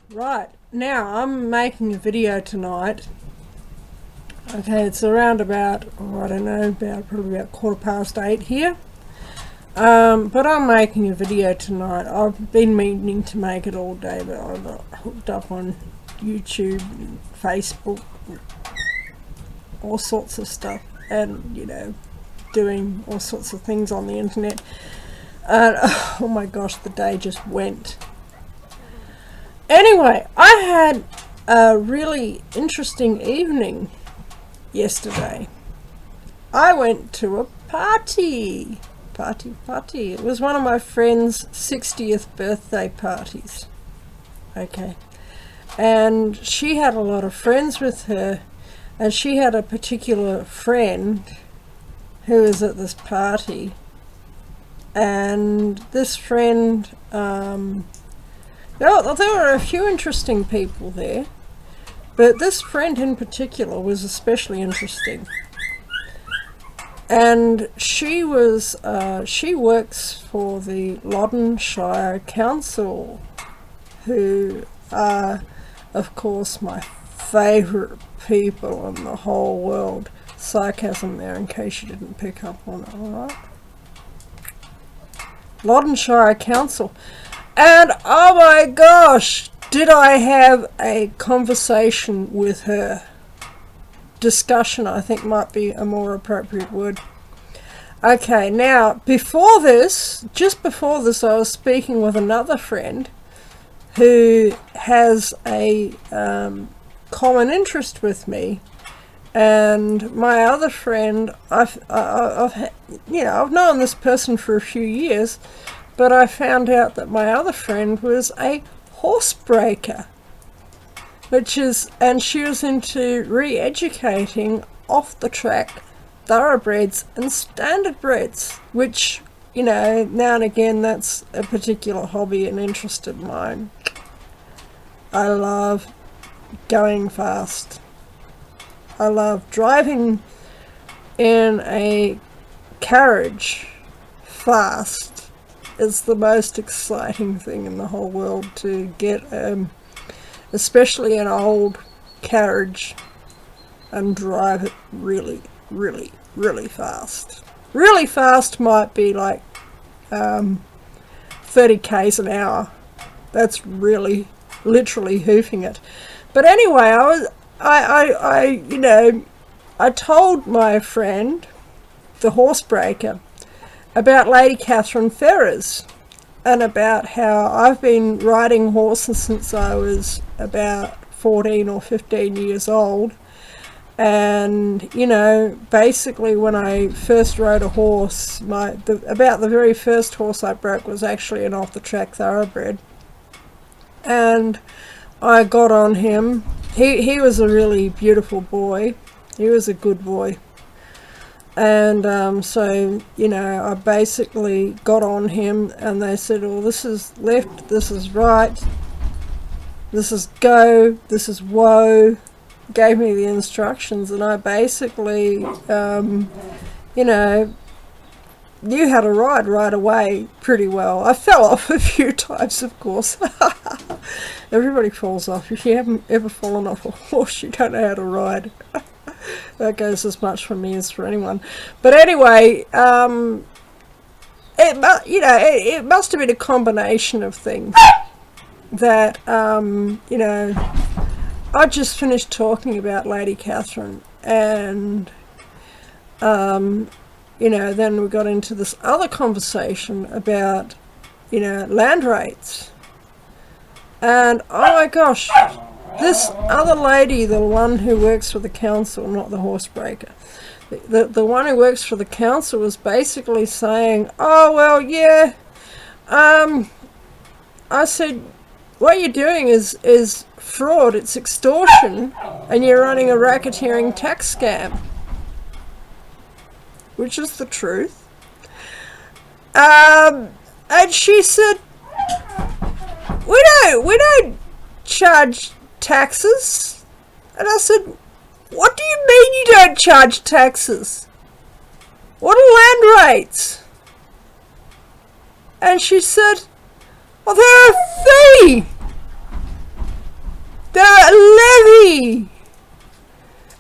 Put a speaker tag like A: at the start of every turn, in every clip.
A: Right, now I'm making a video tonight. Okay, it's around about, I don't know, probably about 8:15 here. But I'm making a video tonight. I've been meaning to make it all day, but I got hooked up on YouTube, Facebook, all sorts of stuff, and, doing all sorts of things on the internet. And, oh my gosh, the day just went. Anyway, I had a really interesting evening yesterday. I went to a party. It was one of my friend's 60th birthday parties. Okay. And she had a lot of friends with her, and she had a particular friend who was at this party. And this friend, there were a few interesting people there, but this friend in particular was especially interesting. And she works for the Loddon Shire Council, who are, of course, my favourite people in the whole world. Sarcasm there, in case you didn't pick up on it, alright? Loddon Shire Council. And oh my gosh, did I have a conversation with her. Discussion, I think, might be a more appropriate word. Okay, now, just before this, I was speaking with another friend who has a common interest with me. And my other friend, I've known this person for a few years, but I found out that my other friend was a horse breaker, and she was into re-educating off-the-track thoroughbreds and standardbreds, which, now and again, that's a particular hobby and interest of mine. I love going fast. I love driving in a carriage fast. It's the most exciting thing in the whole world to get, especially an old carriage, and drive it really, really, really fast. Really fast might be like 30 k's an hour. That's really, literally hoofing it. But anyway, I told my friend, the horsebreaker, about Lady Catherine Ferrers, and about how I've been riding horses since I was about 14 or 15 years old. And, basically when I first rode a horse, about the very first horse I broke was actually an off-the-track thoroughbred. And I got on him. He was a really beautiful boy. He was a good boy. And so, I basically got on him, and they said, well, this is left, this is right, this is go, this is whoa. Gave me the instructions, and I basically, knew how to ride right away pretty well. I fell off a few times, of course. Everybody falls off. If you haven't ever fallen off a horse, you don't know how to ride. That goes as much for me as for anyone. But anyway, it must have been a combination of things that, I just finished talking about Lady Catherine, and, then we got into this other conversation about, land rates. And, oh my gosh, this other lady, the one who works for the council, not the horsebreaker, the one who works for the council was basically saying, oh, well, yeah, I said, what you're doing is fraud, it's extortion, and you're running a racketeering tax scam. Which is the truth. And she said, we don't charge taxes. And I said, what do you mean you don't charge taxes? What are land rates? And she said, well, they're a fee. The levy!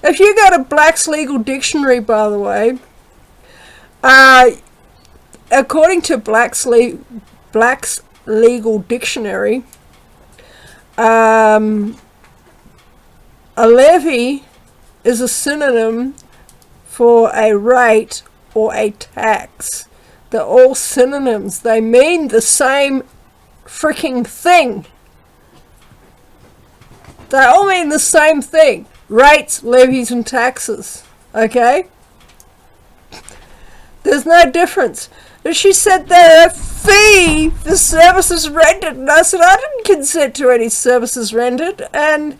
A: If you go to Black's Legal Dictionary, by the way, according to Black's Legal Dictionary, a levy is a synonym for a rate or a tax. They're all synonyms. They mean the same freaking thing. They all mean the same thing. Rates, levies, and taxes. Okay? There's no difference. And she said they're a fee for services rendered. And I said, I didn't consent to any services rendered. And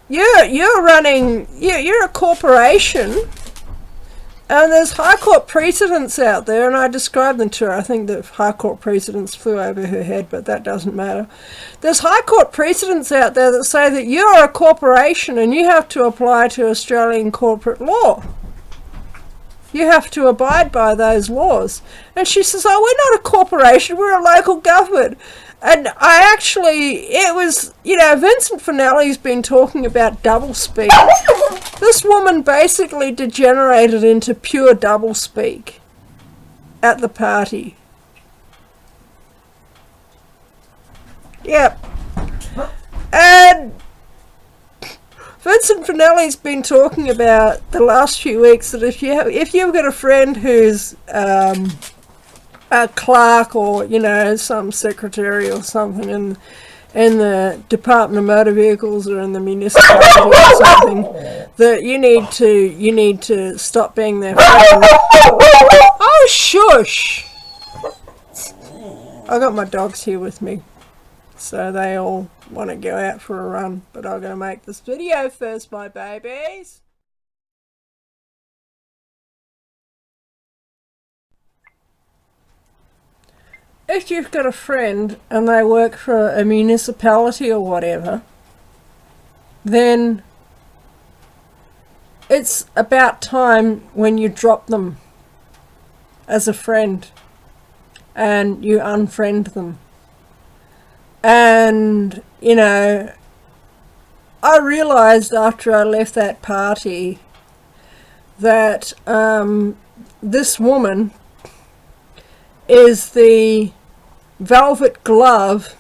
A: you're running, you're a corporation. And there's High Court precedents out there, and I described them to her. I think the High Court precedents flew over her head, but that doesn't matter. There's High Court precedents out there that say that you're a corporation and you have to apply to Australian corporate law. You have to abide by those laws. And she says, oh, we're not a corporation, we're a local government. And it was, Vincent Finelli's been talking about doublespeak. This woman basically degenerated into pure doublespeak at the party. Yep. And Vincent Finelli's been talking about the last few weeks that if you've got a friend who's a clerk or some secretary or something in the Department of Motor Vehicles or in the municipality or something, that you need to stop being their friend. Oh, shush! I got my dogs here with me, so they all want to go out for a run, but I'm going to make this video first, my babies. If you've got a friend and they work for a municipality or whatever, then it's about time when you drop them as a friend and you unfriend them. And, I realised after I left that party that this woman is the velvet glove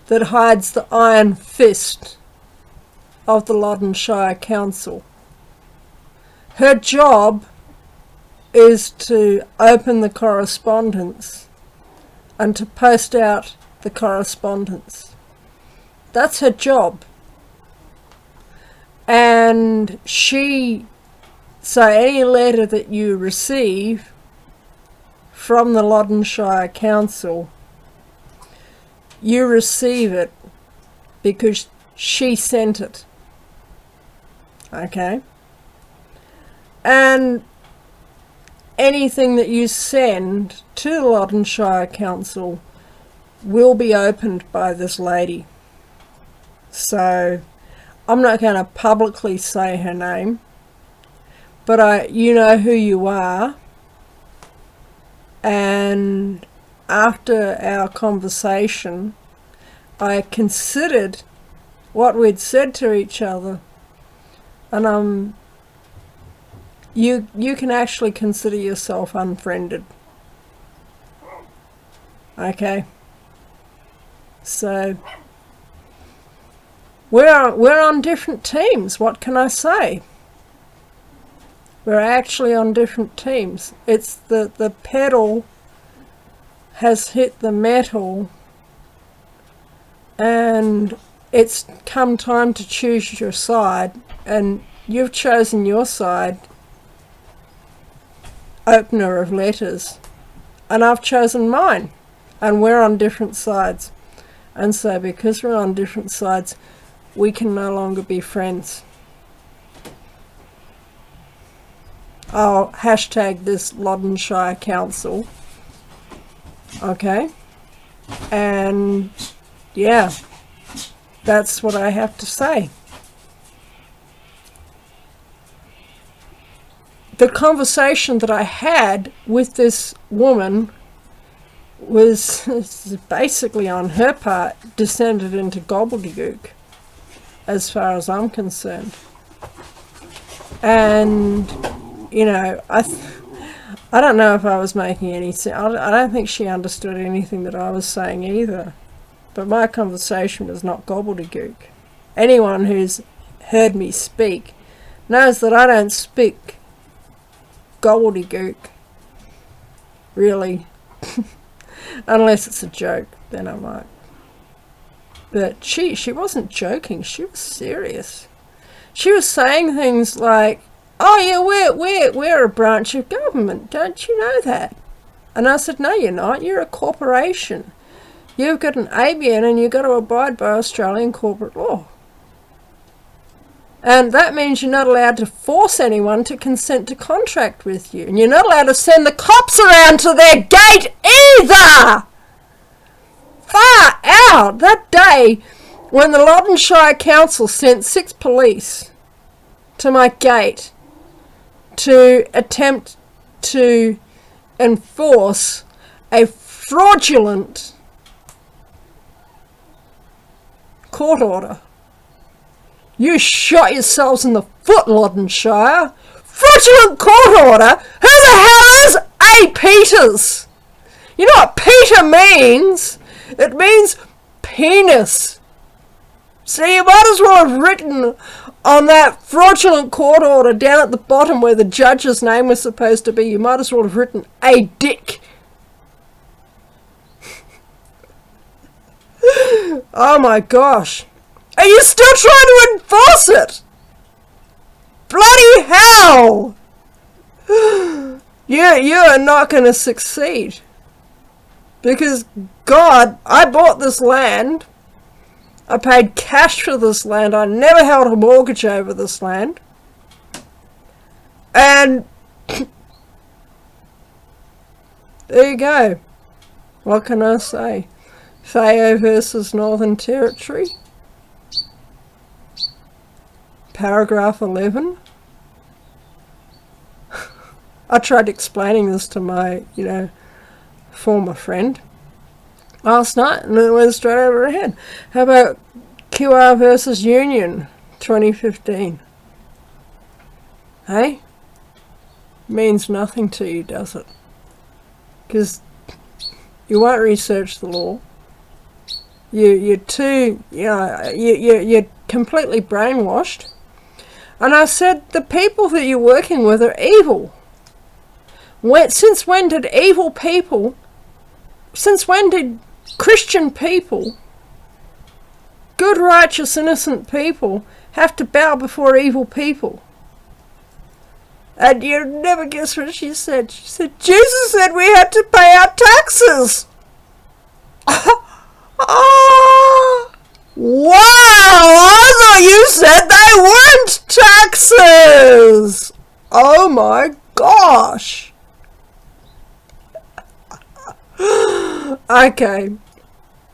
A: that hides the iron fist of the Loddon Shire Council. Her job is to open the correspondence and to post out the correspondence. That's her job. And so any letter that you receive from the Loddon Shire Council, you receive it because she sent it. Okay? And anything that you send to the Loddon Shire Council will be opened by this lady. So I'm not going to publicly say her name, but you know who you are. And after our conversation, I considered what we'd said to each other, and you can actually consider yourself unfriended. Okay, so we're on different teams. What can I say? We're actually on different teams. It's the pedal has hit the metal, and it's come time to choose your side, and you've chosen your side, opener of letters, and I've chosen mine, and we're on different sides. And so because we're on different sides, we can no longer be friends. I'll hashtag this Loddon Shire Council. Okay? And yeah, that's what I have to say. The conversation that I had with this woman was basically on her part descended into gobbledygook. as far as I'm concerned. And, you know, I don't know if I was making any sense. I don't think she understood anything that I was saying either. But my conversation was not gobbledygook. Anyone who's heard me speak knows that I don't speak gobbledygook, really. Unless it's a joke, then I might. But she wasn't joking, she was serious. She was saying things like, oh yeah, we're a branch of government, don't you know that? And I said, no you're not, you're a corporation. You've got an ABN and you've got to abide by Australian corporate law. And that means you're not allowed to force anyone to consent to contract with you. And you're not allowed to send the cops around to their gate either! Far out! That day when the Loddon Shire Council sent 6 police to my gate to attempt to enforce a fraudulent court order. You shot yourselves in the foot, Loddon Shire. Fraudulent court order? Who the hell is A. Peters? You know what Peter means? It means penis. So you might as well have written on that fraudulent court order down at the bottom where the judge's name was supposed to be, you might as well have written A. Dick. Oh my gosh. Are you still trying to enforce it? Bloody hell! You are not going to succeed. Because, God, I bought this land. I paid cash for this land. I never held a mortgage over this land. And there you go. What can I say? Fao versus Northern Territory. Paragraph 11. I tried explaining this to my, former friend last night and it went straight over her head. How about QR versus Union 2015? Hey? Means nothing to you, does it? Because you won't research the law. You're completely brainwashed. And I said, the people that you're working with are evil. Since when did Christian people, good, righteous, innocent people, have to bow before evil people? And you'd never guess what she said. She said, Jesus said we had to pay our taxes. Oh, wow! I thought you said they weren't taxes! Oh my gosh! Okay,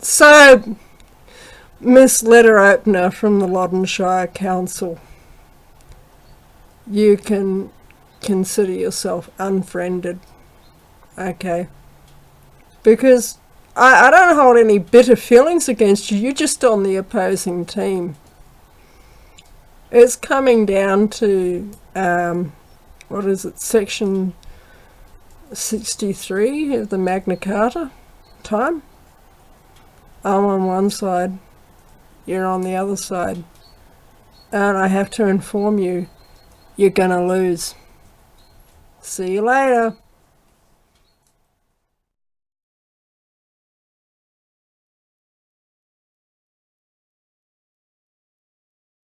A: so Miss Letter Opener from the Loddon Shire Council, you can consider yourself unfriended, okay? Because I don't hold any bitter feelings against you, you're just on the opposing team. It's coming down to, section 63 of the Magna Carta time. I'm on one side, you're on the other side. And I have to inform you, you're gonna lose. See you later.